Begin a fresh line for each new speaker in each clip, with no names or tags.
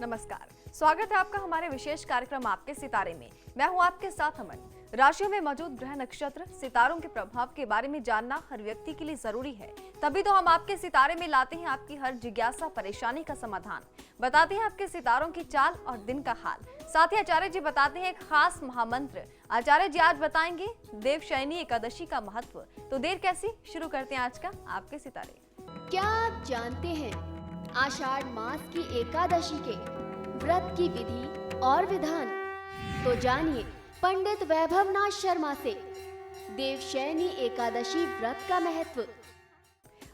नमस्कार, स्वागत है आपका हमारे विशेष कार्यक्रम आपके सितारे में। मैं हूं आपके साथ अमन। राशियों में मौजूद ग्रह नक्षत्र सितारों के प्रभाव के बारे में जानना हर व्यक्ति के लिए जरूरी है। तभी तो हम आपके सितारे में लाते हैं आपकी हर जिज्ञासा परेशानी का समाधान, बताते हैं आपके सितारों की चाल और दिन का हाल। साथ ही आचार्य जी बताते हैं एक खास महामंत्र। आचार्य जी आज बताएंगे देवशयनी एकादशी का महत्व। तो देर कैसी, शुरू करते हैं आज का आपके सितारे।
क्या आप जानते हैं आषाढ़ मास की एकादशी के व्रत की विधि और विधान? तो जानिए पंडित वैभवनाथ शर्मा से देवशयनी एकादशी व्रत का महत्व।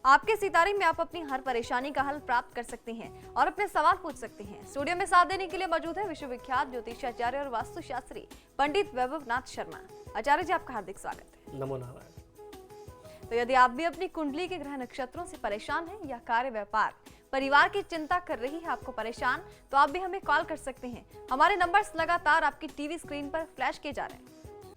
आपके सितारे में आप अपनी हर परेशानी का हल प्राप्त कर सकते हैं और अपने सवाल पूछ सकते हैं। स्टूडियो में साथ देने के लिए मौजूद है विश्वविख्यात ज्योतिषाचार्य और वास्तुशास्त्री पंडित वैभवनाथ शर्मा। आचार्य जी आपका हार्दिक स्वागत है।
नमो नारायण।
तो यदि आप भी अपनी कुंडली के ग्रह नक्षत्रों से परेशान हैं या कार्य व्यापार परिवार की चिंता कर रही है आपको परेशान, तो आप भी हमें कॉल कर सकते हैं। हमारे नंबर्स लगातार आपकी टीवी स्क्रीन पर फ्लैश किए जा रहे हैं।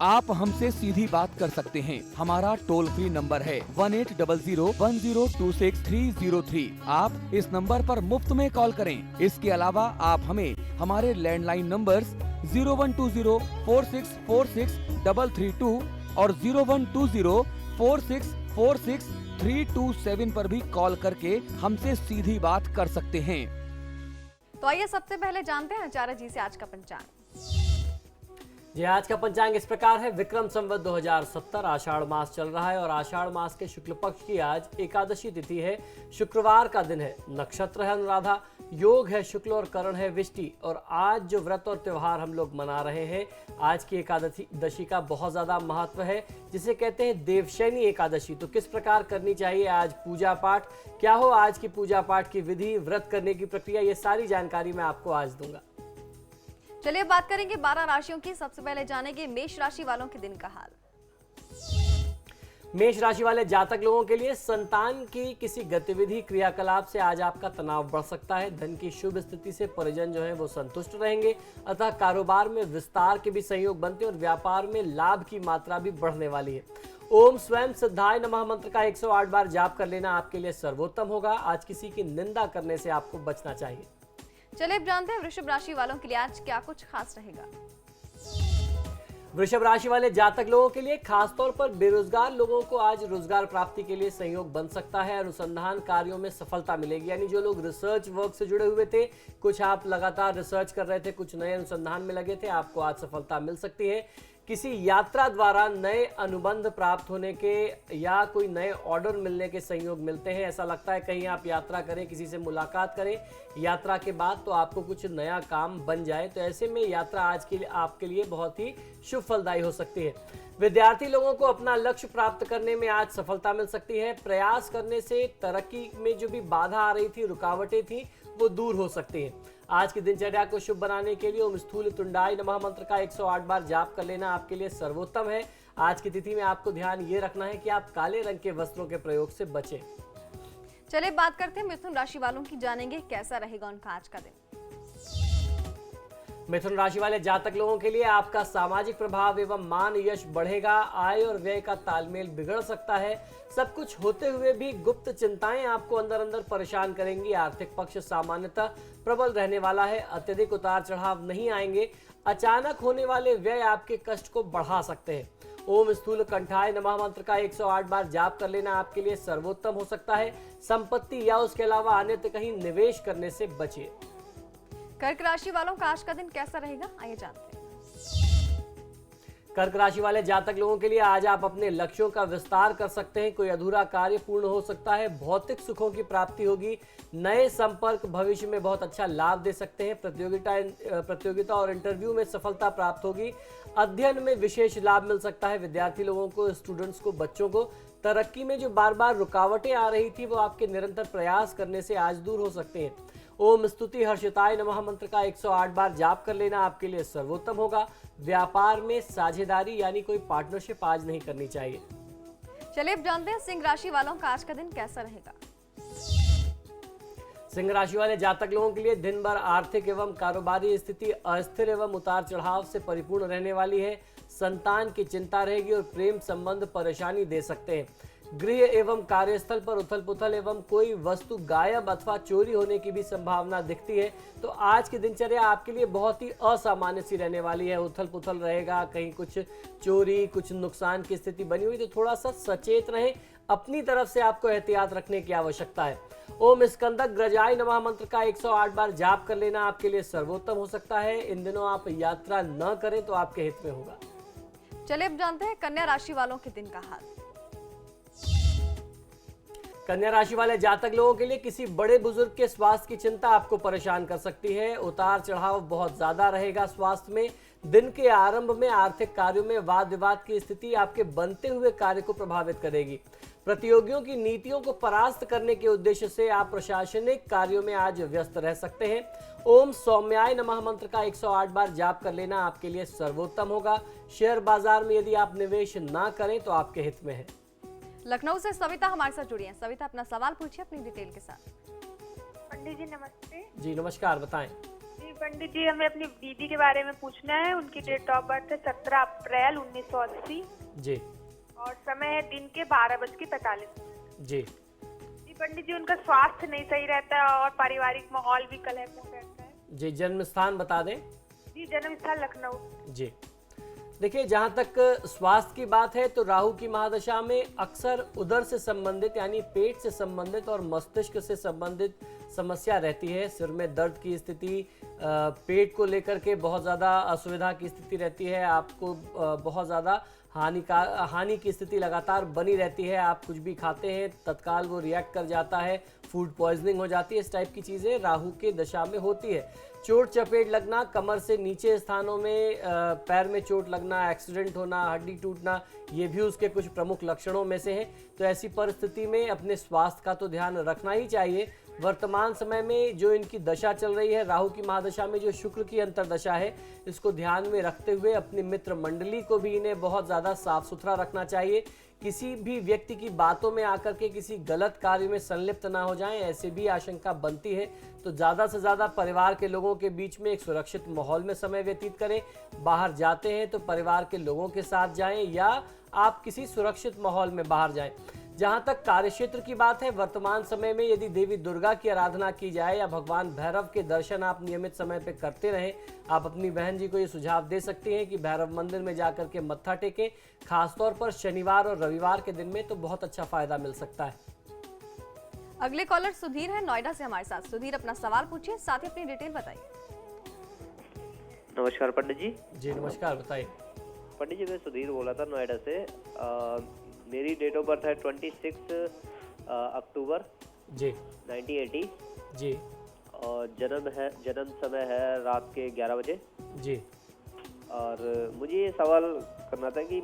आप हमसे सीधी बात कर सकते हैं। हमारा टोल फ्री नंबर है 180010263003। आप इस नंबर पर मुफ्त में कॉल करें। इसके अलावा आप हमें हमारे लैंडलाइन नंबर्स 012046463332 और 012046463327 पर भी कॉल करके हमसे सीधी बात कर सकते हैं।
तो आइए सबसे पहले जानते हैं आचार्य जी से आज का पंचांग।
जी, आज का पंचांग इस प्रकार है। विक्रम संवत 2070 आषाढ़ मास चल रहा है और आषाढ़ मास के शुक्ल पक्ष की आज एकादशी तिथि है। शुक्रवार का दिन है। नक्षत्र है अनुराधा, योग है शुक्ल और करण है विष्टि। और आज जो व्रत और त्योहार हम लोग मना रहे हैं, आज की एकादशी का बहुत ज्यादा महत्व है, जिसे कहते हैं देवशयनी एकादशी। तो किस प्रकार करनी चाहिए आज पूजा पाठ, क्या हो आज की पूजा पाठ की विधि, व्रत करने की प्रक्रिया, ये सारी जानकारी मैं आपको आज दूंगा।
चलिए बात करेंगे 12 राशियों की। सबसे पहले जानेंगे मेष राशि वालों के दिन का हाल।
मेष राशि वाले जातक लोगों के लिए संतान की किसी गतिविधि क्रियाकलाप से आज आपका तनाव बढ़ सकता है। धन की शुभ स्थिति से परिजन जो है वो संतुष्ट रहेंगे, अतः कारोबार में विस्तार के भी संयोग बनते हैं और व्यापार में लाभ की मात्रा भी बढ़ने वाली है। ओम स्वयं सिद्धाय नमः मंत्र का 108 बार जाप कर लेना आपके लिए सर्वोत्तम होगा। आज किसी की निंदा करने से आपको बचना चाहिए।
चलिए अब जानते हैं वृषभ राशि वालों के लिए आज क्या कुछ खास रहेगा।
वृषभ राशि वाले जातक लोगों के लिए खासतौर पर बेरोजगार लोगों को आज रोजगार प्राप्ति के लिए संयोग बन सकता है। अनुसंधान कार्यों में सफलता मिलेगी, यानी जो लोग रिसर्च वर्क से जुड़े हुए थे, कुछ आप लगातार रिसर्च कर रहे थे, कुछ नए अनुसंधान में लगे थे, आपको आज सफलता मिल सकती है। किसी यात्रा द्वारा नए अनुबंध प्राप्त होने के या कोई नए ऑर्डर मिलने के संयोग मिलते हैं। ऐसा लगता है कहीं आप यात्रा करें, किसी से मुलाकात करें यात्रा के बाद, तो आपको कुछ नया काम बन जाए। तो ऐसे में यात्रा आज के लिए आपके लिए बहुत ही शुभ फलदायी हो सकती है। विद्यार्थी लोगों को अपना लक्ष्य प्राप्त करने में आज सफलता मिल सकती है। प्रयास करने से तरक्की में जो भी बाधा आ रही थी, रुकावटें थी, वो दूर हो सकती हैं। आज की दिनचर्या को शुभ बनाने के लिए ओम स्थूल तुंडाय नमः मंत्र का 108 बार जाप कर लेना आपके लिए सर्वोत्तम है। आज की तिथि में आपको ध्यान ये रखना है कि आप काले रंग के वस्त्रों के प्रयोग से बचें।
चलिए बात करते हैं मिथुन राशि वालों की, जानेंगे कैसा रहेगा उनका आज का दिन।
मिथुन राशि वाले जातक लोगों के लिए आपका सामाजिक प्रभाव एवं मान यश बढ़ेगा। आय और व्यय का तालमेल बिगड़ सकता है। सब कुछ होते हुए भी गुप्त चिंताएं आपको अंदर अंदर परेशान करेंगी। आर्थिक पक्ष सामान्यतः प्रबल रहने वाला है। अत्यधिक उतार चढ़ाव नहीं आएंगे। अचानक होने वाले व्यय आपके कष्ट को बढ़ा सकते हैं। ओम स्थूल कंठाय नमः मंत्र का 108 बार जाप कर लेना आपके लिए सर्वोत्तम हो सकता है। संपत्ति या उसके अलावा अन्यत्र कहीं निवेश करने से बचिए।
कर्क राशि वालों का आज का दिन कैसा रहेगा, आइए जानते हैं।
कर्क राशि वाले जातक लोगों के लिए आज आप अपने लक्ष्यों का विस्तार कर सकते हैं। कोई अधूरा कार्य पूर्ण हो सकता है। भौतिक सुखों की प्राप्ति होगी। नए संपर्क भविष्य में बहुत अच्छा लाभ दे सकते हैं। प्रतियोगिता और इंटरव्यू में सफलता प्राप्त होगी। अध्ययन में विशेष लाभ मिल सकता है। विद्यार्थी लोगों को, स्टूडेंट्स को, बच्चों को तरक्की में जो बार बार रुकावटें आ रही थी, वो आपके निरंतर प्रयास करने से आज दूर हो सकते हैं। ओम स्तुति हर्षिताय नमः मंत्र का 108 बार जाप कर लेना आपके लिए सर्वोत्तम होगा। व्यापार में साझेदारी यानी कोई पार्टनरशिप आज नहीं करनी चाहिए।
चलिए अब जानते हैं सिंह राशि वालों का आज का दिन कैसा रहेगा।
सिंह राशि वाले जातक लोगों के लिए दिन भर आर्थिक एवं कारोबारी स्थिति अस्थिर एवं उतार चढ़ाव से परिपूर्ण रहने वाली है। संतान की चिंता रहेगी और प्रेम संबंध परेशानी दे सकते हैं। गृह एवं कार्यस्थल पर उथल पुथल एवं कोई वस्तु गायब अथवा चोरी होने की भी संभावना दिखती है। तो आज की दिनचर्या आपके लिए बहुत ही असामान्य सी रहने वाली है। उथल पुथल रहेगा, कहीं कुछ चोरी, कुछ नुकसान की स्थिति बनी हुई, तो थोड़ा सा सचेत रहें। अपनी तरफ से आपको एहतियात रखने की आवश्यकता है। ओम स्कंदक ग्रजाय नमः मंत्र का 108 बार जाप कर लेना आपके लिए सर्वोत्तम हो सकता है। इन दिनों आप यात्रा न करें तो आपके हित में होगा।
चलिए अब जानते हैं कन्या राशि वालों के दिन का हाल।
कन्या राशि वाले जातक लोगों के लिए किसी बड़े बुजुर्ग के स्वास्थ्य की चिंता आपको परेशान कर सकती है। उतार चढ़ाव बहुत ज्यादा रहेगा स्वास्थ्य में। दिन के आरंभ में आर्थिक कार्यों में वाद विवाद की स्थिति आपके बनते हुए कार्य को प्रभावित करेगी। प्रतियोगियों की नीतियों को परास्त करने के उद्देश्य से आप प्रशासनिक कार्यों में आज व्यस्त रह सकते हैं। ओम सौम्याय नमः मंत्र का 108 बार जाप कर लेना आपके लिए सर्वोत्तम होगा। शेयर बाजार में यदि आप निवेश ना करें तो आपके हित में है।
लखनऊ से सविता हमारे साथ जुड़ी हैं। सविता, अपना सवाल पूछिए अपनी डिटेल के साथ।
पंडित जी नमस्ते।
जी नमस्कार, बताएं।
जी पंडित जी, हमें अपनी दीदी के बारे में पूछना है। उनकी डेट ऑफ बर्थ है 17 अप्रैल 1980
जी
और समय है दिन के 12:45।
जी
जी पंडित जी, उनका स्वास्थ्य नहीं सही रहता है और पारिवारिक माहौल भी कलहपूर्ण रहता है।
जी, जन्म स्थान बता दें।
जी, जन्म स्थल लखनऊ।
जी, देखिए, जहाँ तक स्वास्थ्य की बात है तो राहु की महादशा में अक्सर उदर से संबंधित यानी पेट से संबंधित और मस्तिष्क से संबंधित समस्या रहती है। सिर में दर्द की स्थिति, पेट को लेकर के बहुत ज़्यादा असुविधा की स्थिति रहती है। आपको बहुत ज़्यादा हानि की स्थिति लगातार बनी रहती है। आप कुछ भी खाते हैं तत्काल वो रिएक्ट कर जाता है, फूड पॉइजनिंग हो जाती है। इस टाइप की चीज़ें राहु के दशा में होती है। चोट चपेट लगना, कमर से नीचे स्थानों में पैर में चोट लगना, एक्सीडेंट होना, हड्डी टूटना, ये भी उसके कुछ प्रमुख लक्षणों में से हैं। तो ऐसी परिस्थिति में अपने स्वास्थ्य का तो ध्यान रखना ही चाहिए। वर्तमान समय में जो इनकी दशा चल रही है, राहु की महादशा में जो शुक्र की अंतरदशा है, इसको ध्यान में रखते हुए अपनी मित्र मंडली को भी इन्हें बहुत ज़्यादा साफ सुथरा रखना चाहिए। किसी भी व्यक्ति की बातों में आकर के किसी गलत कार्य में संलिप्त ना हो जाएं, ऐसे भी आशंका बनती है। तो ज़्यादा से ज़्यादा परिवार के लोगों के बीच में एक सुरक्षित माहौल में समय व्यतीत करें। बाहर जाते हैं तो परिवार के लोगों के साथ जाएं या आप किसी सुरक्षित माहौल में बाहर जाएं। जहां तक कार्यक्षेत्र की बात है, वर्तमान समय में यदि देवी दुर्गा की आराधना की जाए या भगवान भैरव के दर्शन आप नियमित समय पर करते रहें, आप अपनी बहन जी को ये सुझाव दे सकती हैं कि भैरव मंदिर में जाकर के मत्था टेकें। खासतौर पर शनिवार और रविवार के दिन में तो बहुत अच्छा फायदा मिल सकता है।
अगले कॉलर सुधीर है नोएडा से हमारे साथ। सुधीर, अपना सवाल पूछिए, साथ ही अपनी डिटेल बताइए।
नमस्कार पंडित जी।
जी नमस्कार, बताइए।
पंडित जी, मैं सुधीर बोला था नोएडा से। मेरी डेट ऑफ बर्थ है 26 अक्टूबर
जी
1980
जी
और जन्म समय है रात के 11 बजे।
जी,
और मुझे ये सवाल करना था कि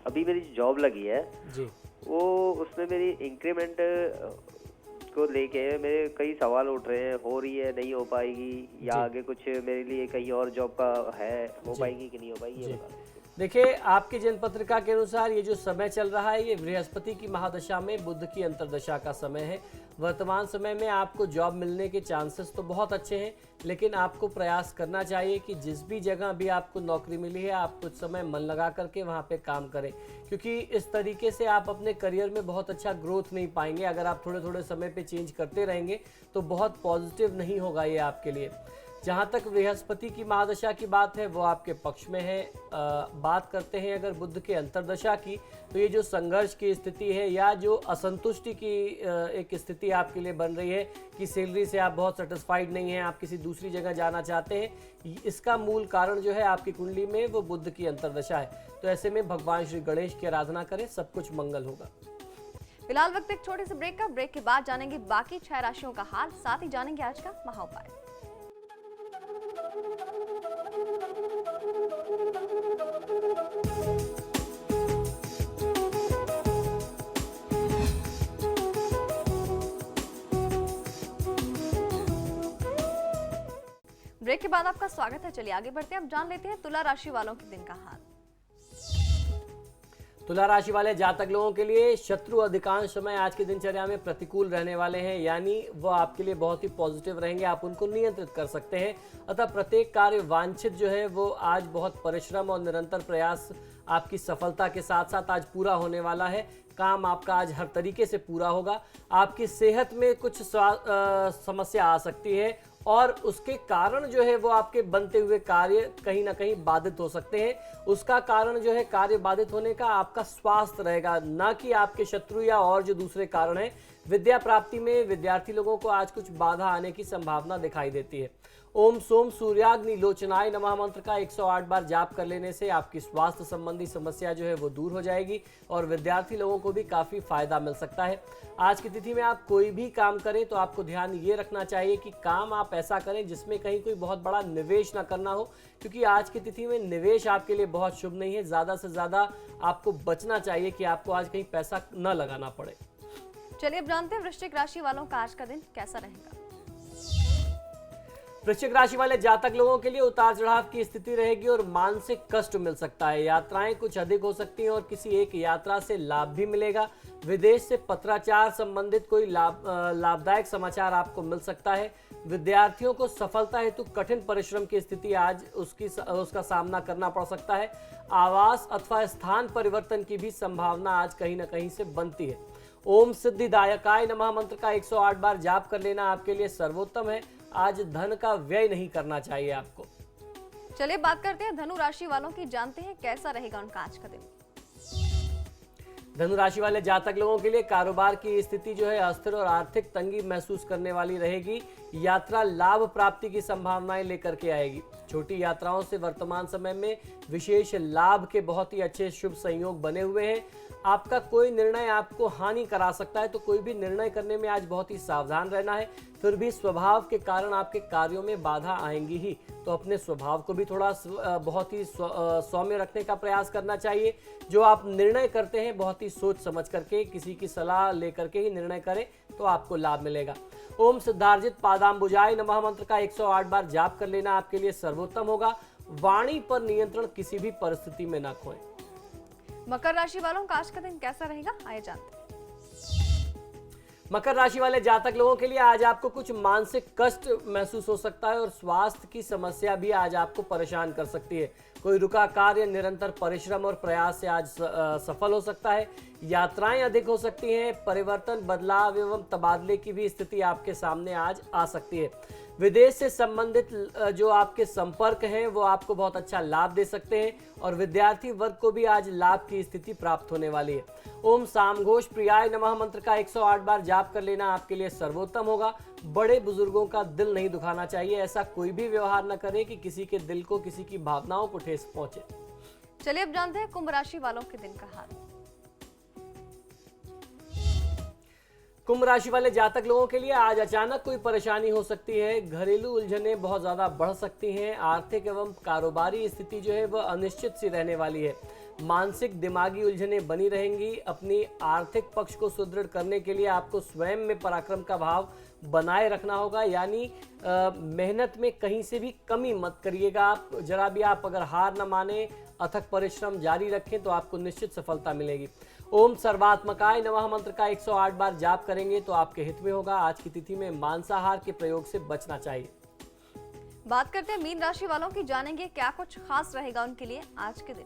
अभी मेरी जॉब लगी है
जी,
वो उसमें मेरी इंक्रीमेंट को लेके मेरे कई सवाल उठ रहे हैं। हो रही है, नहीं हो पाएगी, या आगे कुछ मेरे लिए कहीं और जॉब का है, हो पाएगी कि नहीं हो पाएगी, ये बता।
देखिए, आपकी जन्म पत्रिका के अनुसार ये जो समय चल रहा है, ये बृहस्पति की महादशा में बुध की अंतर्दशा का समय है। वर्तमान समय में आपको जॉब मिलने के चांसेस तो बहुत अच्छे हैं, लेकिन आपको प्रयास करना चाहिए कि जिस भी जगह भी आपको नौकरी मिली है, आप कुछ समय मन लगा करके वहाँ पे काम करें, क्योंकि इस तरीके से आप अपने करियर में बहुत अच्छा ग्रोथ नहीं पाएंगे। अगर आप थोड़े थोड़े समय पे चेंज करते रहेंगे तो बहुत पॉजिटिव नहीं होगा ये आपके लिए। जहाँ तक बृहस्पति की महादशा की बात है, वो आपके पक्ष में है। बात करते हैं अगर बुध के अंतर्दशा की, तो ये जो संघर्ष की स्थिति है या जो असंतुष्टि की एक स्थिति आपके लिए बन रही है कि सैलरी से आप बहुत सेटिस्फाइड नहीं हैं, आप किसी दूसरी जगह जाना चाहते हैं, इसका मूल कारण जो है आपकी कुंडली में वो बुध की अंतर्दशा है। तो ऐसे में भगवान श्री गणेश की आराधना करें, सब कुछ मंगल होगा।
फिलहाल वक्त एक छोटे से ब्रेक का। ब्रेक के बाद जानेंगे बाकी 6 राशियों का हाल, साथ ही जानेंगे आज का महाउपाय। ब्रेक के बाद आपका स्वागत है। चलिए आगे बढ़ते हैं, अब जान लेते हैं तुला राशि वालों के दिन का हाल।
तुला राशि वाले जातक लोगों के लिए शत्रु अधिकांश समय आज की दिनचर्या में प्रतिकूल रहने वाले हैं, यानी वो आपके लिए बहुत ही पॉजिटिव रहेंगे, आप उनको नियंत्रित कर सकते हैं। अतः प्रत्येक कार्य वांछित जो है वो आज बहुत परिश्रम और निरंतर प्रयास आपकी सफलता के साथ साथ आज पूरा होने वाला है। काम आपका आज हर तरीके से पूरा होगा। आपकी सेहत में कुछ समस्या आ सकती है और उसके कारण जो है वो आपके बनते हुए कार्य कहीं ना कहीं बाधित हो सकते हैं। उसका कारण जो है कार्य बाधित होने का आपका स्वास्थ्य रहेगा, ना कि आपके शत्रु या और जो दूसरे कारण हैं। विद्या प्राप्ति में विद्यार्थी लोगों को आज कुछ बाधा आने की संभावना दिखाई देती है। ओम सोम सूर्याग्नि लोचनाय नमः मंत्र का 108 बार जाप कर लेने से आपकी स्वास्थ्य संबंधी समस्या जो है वो दूर हो जाएगी और विद्यार्थी लोगों को भी काफ़ी फायदा मिल सकता है। आज की तिथि में आप कोई भी काम करें तो आपको ध्यान ये रखना चाहिए कि काम आप ऐसा करें जिसमें कहीं कोई बहुत बड़ा निवेश ना करना हो, क्योंकि आज की तिथि में निवेश आपके लिए बहुत शुभ नहीं है। ज़्यादा से ज़्यादा आपको बचना चाहिए कि आपको आज कहीं पैसा न लगाना पड़े।
चलिए अब जानते हैं वृश्चिक राशि वालों का आज का दिन कैसा रहेगा।
वृश्चिक राशि वाले जातक लोगों के लिए उतार चढ़ाव की स्थिति रहेगी और मानसिक कष्ट मिल सकता है। यात्राएं कुछ अधिक हो सकती हैं और किसी एक यात्रा से लाभ भी मिलेगा। विदेश से पत्राचार संबंधित कोई लाभदायक समाचार आपको मिल सकता है। विद्यार्थियों को सफलता हेतु कठिन परिश्रम की स्थिति आज उसका सामना करना पड़ सकता है। आवास अथवा स्थान परिवर्तन की भी संभावना आज कहीं ना कहीं से बनती है। ओम सिद्धिदायकाय नमः मंत्र का 108 बार जाप कर लेना आपके लिए सर्वोत्तम है। आज धन का व्यय नहीं करना चाहिए आपको।
चलिए बात करते हैं धनु राशि वालों की, जानते हैं कैसा रहेगा उनका आज का दिन।
धनु राशि वाले जातक लोगों के लिए कारोबार की स्थिति जो है अस्थिर और आर्थिक तंगी महसूस करने वाली रहेगी। यात्रा लाभ प्राप्ति की संभावनाएं लेकर के आएगी। छोटी यात्राओं से वर्तमान समय में विशेष लाभ के बहुत ही अच्छे शुभ संयोग बने हुए हैं। आपका कोई निर्णय आपको हानि करा सकता है, तो कोई भी निर्णय करने में आज बहुत ही सावधान रहना है। फिर भी स्वभाव के कारण आपके कार्यों में बाधा आएंगी ही, तो अपने स्वभाव को भी थोड़ा बहुत ही सौम्य रखने का प्रयास करना चाहिए। जो आप निर्णय करते हैं बहुत ही सोच समझ करके, किसी की सलाह लेकर के ही निर्णय करें तो आपको लाभ मिलेगा। ओम सिद्धार्जित पादाम्बुजाय नमः मंत्र का 108 बार जाप कर लेना आपके लिए सर्वोत्तम होगा। वाणी पर नियंत्रण किसी भी परिस्थिति में ना खोएं।
मकर राशि वालों का आज का दिन कैसा रहेगा, आइए जानते हैं।
मकर राशि वाले जातक लोगों के लिए आज आपको कुछ मानसिक कष्ट महसूस हो सकता है और स्वास्थ्य की समस्या भी आज आपको परेशान कर सकती है। कोई रुका कार्य निरंतर परिश्रम और प्रयास से आज सफल हो सकता है। यात्राएं अधिक हो सकती हैं। परिवर्तन, बदलाव एवं तबादले की भी स्थिति आपके सामने आज आ सकती है। विदेश से संबंधित जो आपके संपर्क हैं वो आपको बहुत अच्छा लाभ दे सकते हैं और विद्यार्थी वर्ग को भी आज लाभ की स्थिति प्राप्त होने वाली है। ओम सामघोष प्रियाय नमः मंत्र का 108 बार जाप कर लेना आपके लिए सर्वोत्तम होगा। बड़े बुजुर्गों का दिल नहीं दुखाना चाहिए। ऐसा कोई भी व्यवहार न करें कि किसी के दिल को, किसी की भावनाओं को ठेस पहुंचे।
चलिए अब जानते हैं कुंभ राशि वालों के दिन का हाल।
कुंभ राशि वाले जातक लोगों के लिए आज अचानक कोई परेशानी हो सकती है। घरेलू उलझनें बहुत ज्यादा बढ़ सकती हैं। आर्थिक एवं कारोबारी स्थिति जो है वह अनिश्चित सी रहने वाली है। मानसिक दिमागी उलझनें बनी रहेंगी। अपनी आर्थिक पक्ष को सुदृढ़ करने के लिए आपको स्वयं में पराक्रम का भाव बनाए रखना होगा, यानी मेहनत में कहीं से भी कमी मत करिएगा। आप जरा भी आप अगर हार न माने, अथक परिश्रम जारी रखें तो आपको निश्चित सफलता मिलेगी। ओम सर्वात्मकाय नमः मंत्र का 108 बार जाप करेंगे तो आपके हित में होगा। आज की तिथि में मांसाहार के प्रयोग से बचना चाहिए।
बात करते हैं मीन राशि वालों की, जानेंगे क्या कुछ खास रहेगा उनके लिए आज के दिन।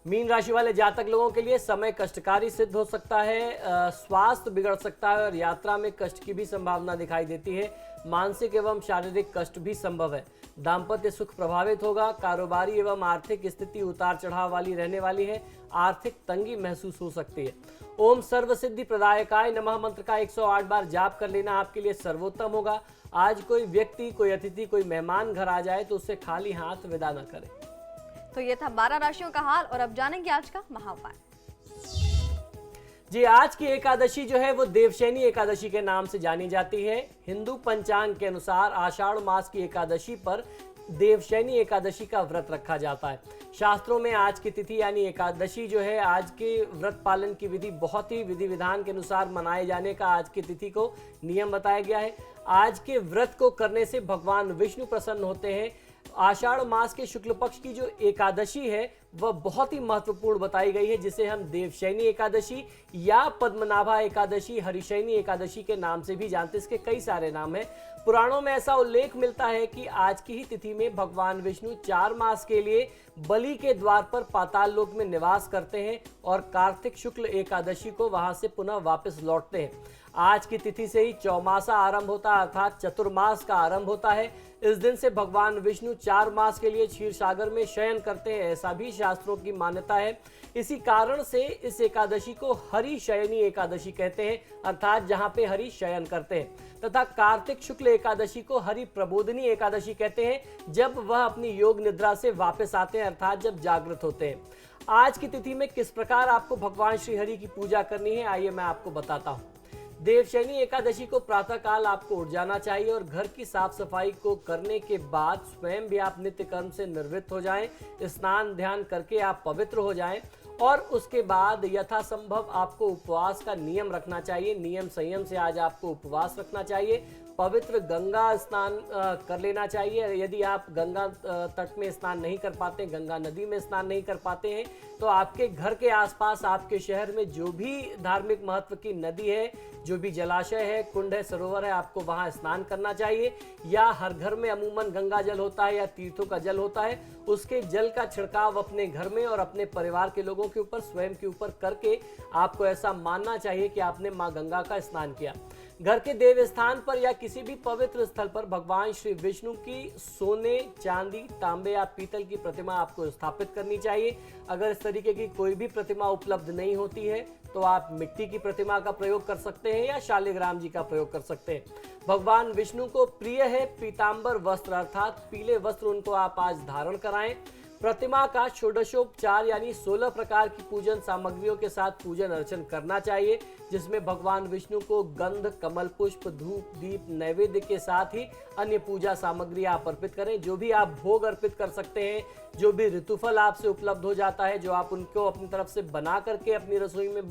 मीन राशि वाले जातक लोगों के लिए समय कष्टकारी सिद्ध हो सकता है। स्वास्थ्य बिगड़ सकता है और यात्रा में कष्ट की भी संभावना दिखाई देती है। मानसिक एवं शारीरिक कष्ट भी संभव है। दाम्पत्य सुख प्रभावित होगा। कारोबारी एवं आर्थिक स्थिति उतार चढ़ाव वाली रहने वाली है। आर्थिक तंगी महसूस हो सकती है। ओम सर्व सिद्धि प्रदायकाय नमः मंत्र का 108 बार जाप कर लेना आपके लिए सर्वोत्तम होगा। आज कोई व्यक्ति, कोई अतिथि, कोई मेहमान घर आ जाए तो उससे खाली हाथ विदा न करें।
तो ये था 12 राशियों का हाल और अब जानेंगे आज का महाउपाय।
जी, आज की एकादशी जो है वो देवशैनी एकादशी के नाम से जानी जाती है। हिंदू पंचांग के अनुसार आषाढ़ मास की एकादशी पर देवशैनी एकादशी का व्रत रखा जाता है। शास्त्रों में आज की तिथि यानी एकादशी जो है, आज के व्रत पालन की विधि बहुत ही विधि विधान के अनुसार मनाए जाने का आज की तिथि को नियम बताया गया है। आज के व्रत को करने से भगवान विष्णु प्रसन्न होते हैं। आषाढ़ मास के शुक्ल पक्ष की जो एकादशी है वह बहुत ही महत्वपूर्ण बताई गई है, जिसे हम देवशैनी एकादशी या पद्मनाभा एकादशी, हरिशैनी एकादशी के नाम से भी जानते हैं। इसके कई सारे नाम हैं। पुराणों में ऐसा उल्लेख मिलता है कि आज की ही तिथि में भगवान विष्णु 4 मास के लिए बलि के द्वार पर पाताल लोक में निवास करते हैं और कार्तिक शुक्ल एकादशी को वहां से पुनः वापस लौटते हैं। आज की तिथि से ही चौमासा आरंभ होता है, अर्थात चतुर्मास का आरंभ होता है। इस दिन से भगवान विष्णु 4 मास के लिए क्षीर सागर में शयन करते हैं, ऐसा भी शास्त्रों की मान्यता है। इसी कारण से इस एकादशी को हरि शयनी एकादशी कहते हैं, अर्थात जहां पे हरि शयन करते हैं, तथा कार्तिक शुक्ल एकादशी को हरि प्रबोधनी एकादशी कहते हैं, जब वह अपनी योग निद्रा से वापस आते हैं, अर्थात जब जागृत होते हैं। आज की तिथि में किस प्रकार आपको भगवान श्री हरि की पूजा करनी है, आइए मैं आपको बताता हूँ। देवशयनी एकादशी को प्रातः काल आपको उठ जाना चाहिए और घर की साफ सफाई को करने के बाद स्वयं भी आप नित्य कर्म से निर्वृत्त हो जाएं, स्नान ध्यान करके आप पवित्र हो जाएं और उसके बाद यथासंभव आपको उपवास का नियम रखना चाहिए। नियम संयम से आज आपको उपवास रखना चाहिए। पवित्र गंगा स्नान कर लेना चाहिए। यदि आप गंगा तट में स्नान नहीं कर पाते, गंगा नदी में स्नान नहीं कर पाते हैं, तो आपके घर के आसपास आपके शहर में जो भी धार्मिक महत्व की नदी है, जो भी जलाशय है, कुंड है, सरोवर है, आपको वहां स्नान करना चाहिए। या हर घर में अमूमन गंगा जल होता है या तीर्थों का जल होता है, उसके जल का छिड़काव अपने घर में और अपने परिवार के लोगों के ऊपर, स्वयं के ऊपर करके आपको ऐसा मानना चाहिए कि आपने माँ गंगा का स्नान किया। घर के देव स्थान पर या किसी भी पवित्र स्थल पर भगवान श्री विष्णु की सोने, चांदी, तांबे या पीतल की प्रतिमा आपको स्थापित करनी चाहिए। अगर इस तरीके की कोई भी प्रतिमा उपलब्ध नहीं होती है तो आप मिट्टी की प्रतिमा का प्रयोग कर सकते हैं या शालिग्राम जी का प्रयोग कर सकते हैं। भगवान विष्णु को प्रिय है पीतांबर वस्त्र, अर्थात पीले वस्त्र उनको आप आज धारण कराएं। प्रतिमा का षोडशोपचार यानी 16 प्रकार की पूजन सामग्रियों के साथ पूजन अर्चन करना चाहिए, जिसमें भगवान विष्णु को गंध, कमल पुष्प, धूप, दीप, नैवेद्य के साथ ही अन्य पूजा सामग्री आप अर्पित करें। जो भी आप भोग अर्पित कर सकते हैं, जो भी ऋतुफल आपसे उपलब्ध हो जाता है, जो आप उनको अपनी तरफ से बना करके अपनी रसोई में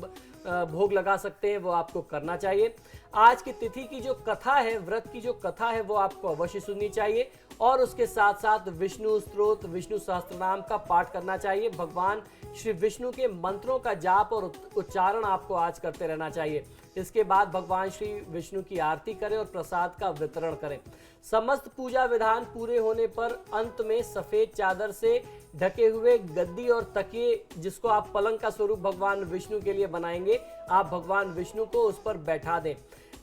भोग लगा सकते हैं, वो आपको करना चाहिए। आज की तिथि की जो कथा है, व्रत की जो कथा है, वो आपको अवश्य सुननी चाहिए और उसके साथ साथ विष्णु स्तोत्र, विष्णु सहस्त्रनाम का पाठ करना चाहिए। भगवान श्री विष्णु के मंत्रों का जाप और उच्चारण आपको आज करते रहना चाहिए। इसके बाद भगवान श्री विष्णु की आरती करें और प्रसाद का वितरण करें। समस्त पूजा विधान पूरे होने पर अंत में सफेद चादर से ढके हुए गद्दी और तकिए, जिसको आप पलंग का स्वरूप भगवान विष्णु के लिए बनाएंगे, आप भगवान विष्णु को उस पर बैठा दें,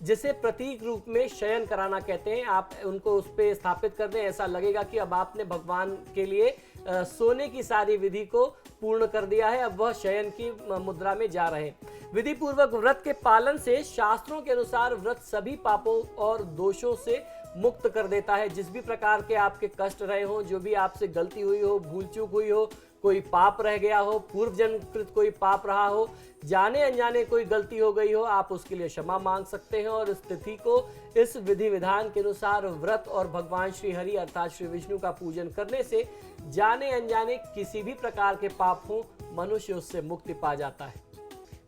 जिसे प्रतीक रूप में शयन कराना कहते हैं। आप उनको उस पर स्थापित कर दें। ऐसा लगेगा कि अब आपने भगवान के लिए सोने की सारी विधि को पूर्ण कर दिया है, अब वह शयन की मुद्रा में जा रहे हैं। विधि पूर्वक व्रत के पालन से शास्त्रों के अनुसार व्रत सभी पापों और दोषों से मुक्त कर देता है। जिस भी प्रकार के आपके कष्ट रहे हो, जो भी आपसे गलती हुई हो, भूल चूक हुई हो, कोई पाप रह गया हो, पूर्व जन्मकृत कोई पाप रहा हो, जाने अनजाने कोई गलती हो गई हो, आप उसके लिए क्षमा मांग सकते हैं और इस तिथि को इस विधि विधान के अनुसार व्रत और भगवान श्री हरि अर्थात श्री विष्णु का पूजन करने से जाने अनजाने किसी भी प्रकार के पाप हो, मनुष्य उससे मुक्ति पा जाता है।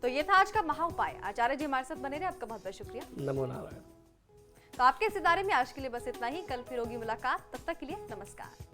तो ये था आज का महा उपाय। आचार्य जी हमारे साथ बने रहे, आपका बहुत बहुत शुक्रिया।
नमो नारायण।
तो आपके सितारे में आज के लिए बस इतना ही। कल फिर होगी मुलाकात, तब तक के लिए नमस्कार।